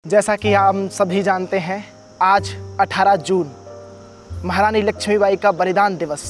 जैसा कि हम सभी जानते हैं, आज 18 जून महारानी लक्ष्मीबाई का बलिदान दिवस।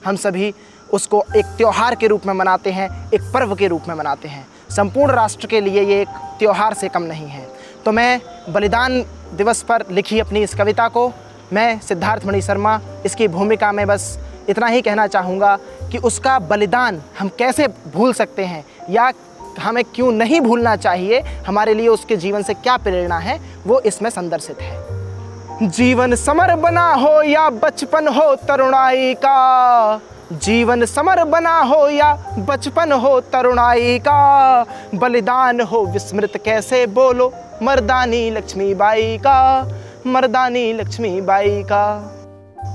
हम सभी उसको एक त्यौहार के रूप में मनाते हैं, एक पर्व के रूप में मनाते हैं। संपूर्ण राष्ट्र के लिए ये एक त्यौहार से कम नहीं है। तो मैं बलिदान दिवस पर लिखी अपनी इस कविता को मैं सिद्धार्थ मणि शर्मा इसकी भूमिका में बस इतना ही कहना चाहूँगा कि उसका बलिदान हम कैसे भूल सकते हैं या हमें क्यों नहीं भूलना चाहिए, हमारे लिए उसके जीवन से क्या प्रेरणा है, वो इसमें संदर्शित है। जीवन समर बना हो या बचपन हो तरुणाई का, जीवन समर बना हो या बचपन हो तरुणाई का, बलिदान हो विस्मृत कैसे बोलो मर्दानी लक्ष्मीबाई का, मर्दानी लक्ष्मीबाई का।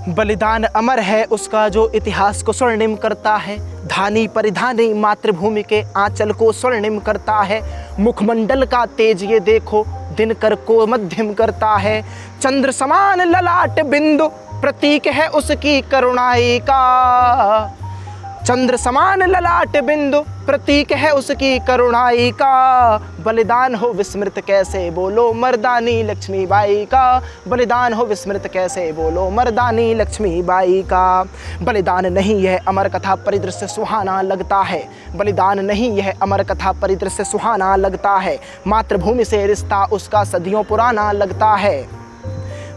बलिदान अमर है उसका जो इतिहास को स्वर्णिम करता है, धानी परिधानी मातृभूमि के आंचल को स्वर्णिम करता है। मुखमंडल का तेज ये देखो दिनकर को मध्यम करता है, चंद्र समान ललाट बिंदु प्रतीक है उसकी करुणाई का, चंद्र समान ललाट बिंदु प्रतीक है उसकी करुणाई का। बलिदान हो विस्मृत कैसे बोलो मर्दानी लक्ष्मीबाई का, बलिदान हो विस्मृत कैसे बोलो मर्दानी लक्ष्मीबाई का। बलिदान नहीं यह अमर कथा परिदृश्य सुहाना लगता है, बलिदान नहीं यह अमर कथा परिदृश्य सुहाना लगता है। मातृभूमि से रिश्ता उसका सदियों पुराना लगता है,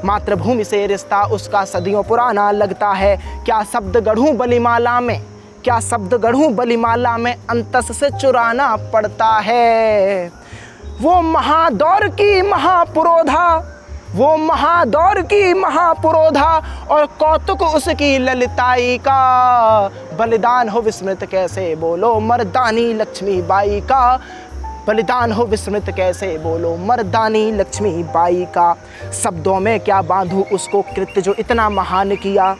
मातृभूमि से रिश्ता उसका सदियों पुराना लगता है। क्या शब्द गढ़ूं बलिमाला में, क्या शब्द गढ़ूं बलिमाला में अंतस से चुराना पड़ता है। वो महादौर की महापुरोधा, वो महादौर की महापुरोधा और कौतुक उसकी ललिताई का। बलिदान हो विस्मृत कैसे बोलो मर्दानी लक्ष्मीबाई का, बलिदान हो विस्मृत कैसे बोलो मर्दानी लक्ष्मीबाई का। शब्दों में क्या बांधूं उसको कृत्य जो इतना महान किया,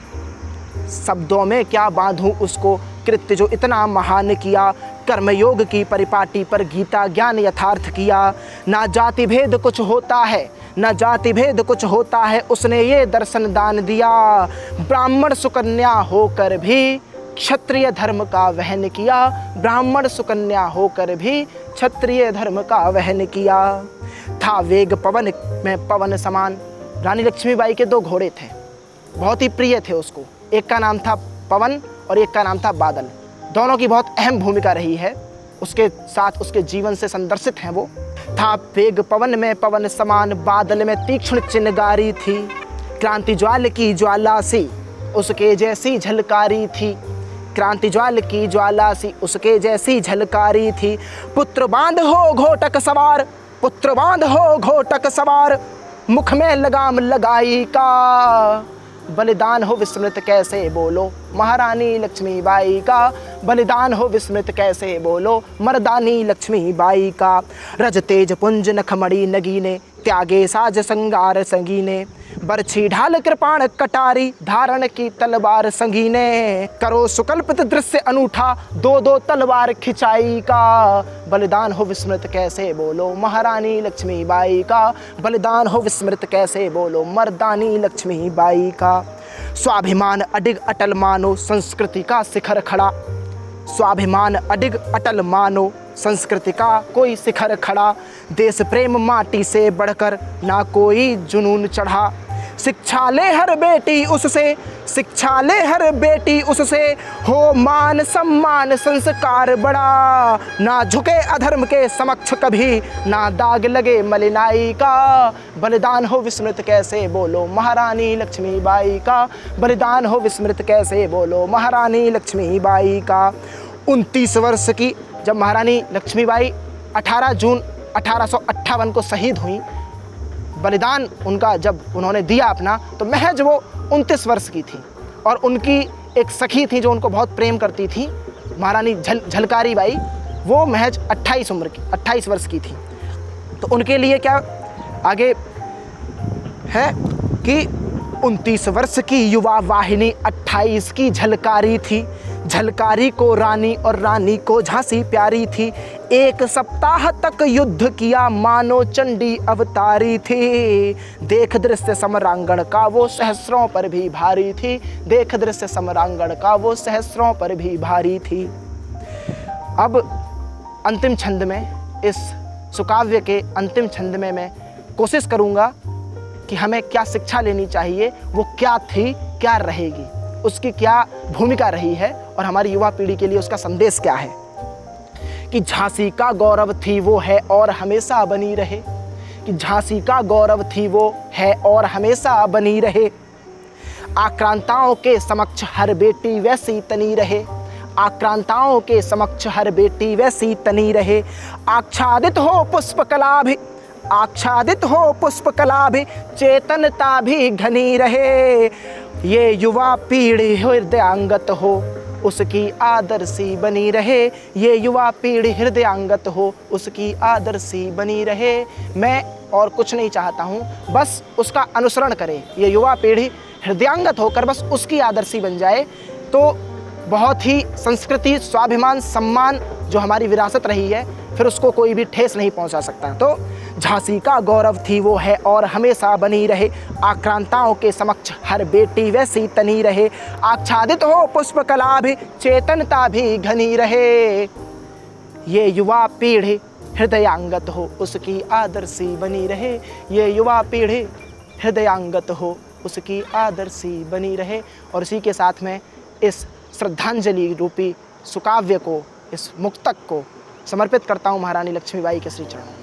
शब्दों में क्या बांधूं उसको कृत्य जो इतना महान किया। कर्मयोग की परिपाटी पर गीता ज्ञान यथार्थ किया। ना जाति भेद कुछ होता है, ना जाति भेद कुछ होता है, उसने ये दर्शन दान दिया। ब्राह्मण सुकन्या होकर भी क्षत्रिय धर्म का वहन किया, ब्राह्मण सुकन्या होकर भी क्षत्रिय धर्म का वहन किया। था वेग पवन में पवन समान। रानी लक्ष्मीबाई के दो घोड़े थे, बहुत ही प्रिय थे उसको। एक का नाम था पवन और एक का नाम था बादल। दोनों की बहुत अहम भूमिका रही है, उसके साथ उसके जीवन से संदर्शित हैं वो। था वेग पवन में पवन समान, बादल में तीक्ष्ण चिनगारी थी, क्रांति ज्वाल की ज्वाला सी उसके जैसी झलकारी थी, क्रांति ज्वाल की ज्वाला सी उसके जैसी झलकारी थी। पुत्र बांध हो घोटक सवार, पुत्र बांध हो घोटक सवार, मुख में लगाम लगाई का। बलिदान हो विस्मृत कैसे बोलो महारानी लक्ष्मीबाई का, बलिदान हो विस्मृत कैसे बोलो मर्दानी लक्ष्मीबाई का। रज तेज पुंज नखमणि नगीने, त्यागे साज संगार संगीने, बरछी ढाल कृपाण कटारी, धारण की तलवार संगीने। करो सुकल्पित दृश्य अनूठा, दो दो तलवार खिंचाई का। बलिदान हो विस्मृत कैसे बोलो महारानी लक्ष्मीबाई का, बलिदान हो विस्मृत कैसे बोलो मर्दानी लक्ष्मीबाई का। स्वाभिमान अडिग अटल मानो संस्कृति का शिखर खड़ा, स्वाभिमान अडिग अटल मानो संस्कृति का कोई शिखर खड़ा। देश प्रेम माटी से बढ़कर ना कोई जुनून चढ़ा, शिक्षा ले हर बेटी उससे, शिक्षा ले हर बेटी उससे, हो मान सम्मान संस्कार बड़ा। ना झुके अधर्म के समक्ष कभी, ना दाग लगे मलिनाई का। बलिदान हो विस्मृत कैसे बोलो महारानी लक्ष्मीबाई का, बलिदान हो विस्मृत कैसे बोलो महारानी लक्ष्मीबाई का। 29 वर्ष की जब महारानी लक्ष्मीबाई 18 जून 1858 को शहीद हुई, बलिदान उनका जब उन्होंने दिया अपना, तो महज वो 29 वर्ष की थी। और उनकी एक सखी थी जो उनको बहुत प्रेम करती थी, महारानी झलकारी बाई, वो महज 28 वर्ष की थी। तो उनके लिए क्या आगे है कि 29 वर्ष की युवा वाहिनी 28 की झलकारी थी, झलकारी को रानी और रानी को झांसी प्यारी थी। एक सप्ताह तक युद्ध किया मानो चंडी अवतारी थी, देख दृश्य समरांगण का वो सहस्रों पर भी भारी थी, देख दृश्य समरांगण का वो सहस्रों पर भी भारी थी। अब अंतिम छंद में, इस सुकाव्य के अंतिम छंद में मैं कोशिश करूँगा कि हमें क्या शिक्षा लेनी चाहिए, वो क्या थी, क्या रहेगी, उसकी क्या भूमिका रही है और हमारी युवा पीढ़ी के लिए उसका संदेश क्या है। कि झांसी का गौरव थी वो है और हमेशा बनी रहे, कि झांसी का गौरव थी वो है और हमेशा बनी रहे। आक्रांताओं के समक्ष हर बेटी वैसी तनी रहे, आक्रांताओं के समक्ष हर बेटी वैसी तनी रहे। आच्छादित हो पुष्पकला भी, आच्छादित हो पुष्पकला भी, चेतनता भी घनी रहे। ये युवा पीढ़ी हृदयांगत हो, उसकी आदर्शी बनी रहे। ये युवा पीढ़ी हृदयांगत हो, उसकी आदर्शी बनी रहे। मैं और कुछ नहीं चाहता हूँ, बस उसका अनुसरण करें। ये युवा पीढ़ी हृदयांगत होकर बस उसकी आदर्शी बन जाए तो बहुत ही संस्कृति, स्वाभिमान, सम्मान जो हमारी विरासत रही है, फिर उसको कोई भी ठेस नहीं पहुंचा सकता। तो झांसी का गौरव थी वो है और हमेशा बनी रहे। आक्रांताओं के समक्ष हर बेटी वैसी तनी रहे। आच्छादित हो पुष्पकला भी, चेतनता भी घनी रहे। ये युवा पीढ़ी हृदयांगत हो, उसकी आदर्शी बनी रहे। ये युवा पीढ़ी हृदयांगत हो, उसकी आदर्शी बनी रहे। और इसी के साथ में इस श्रद्धांजलि रूपी सुकाव्य को, इस मुक्तक को समर्पित करता हूँ महारानी लक्ष्मीबाई के श्री चरणों।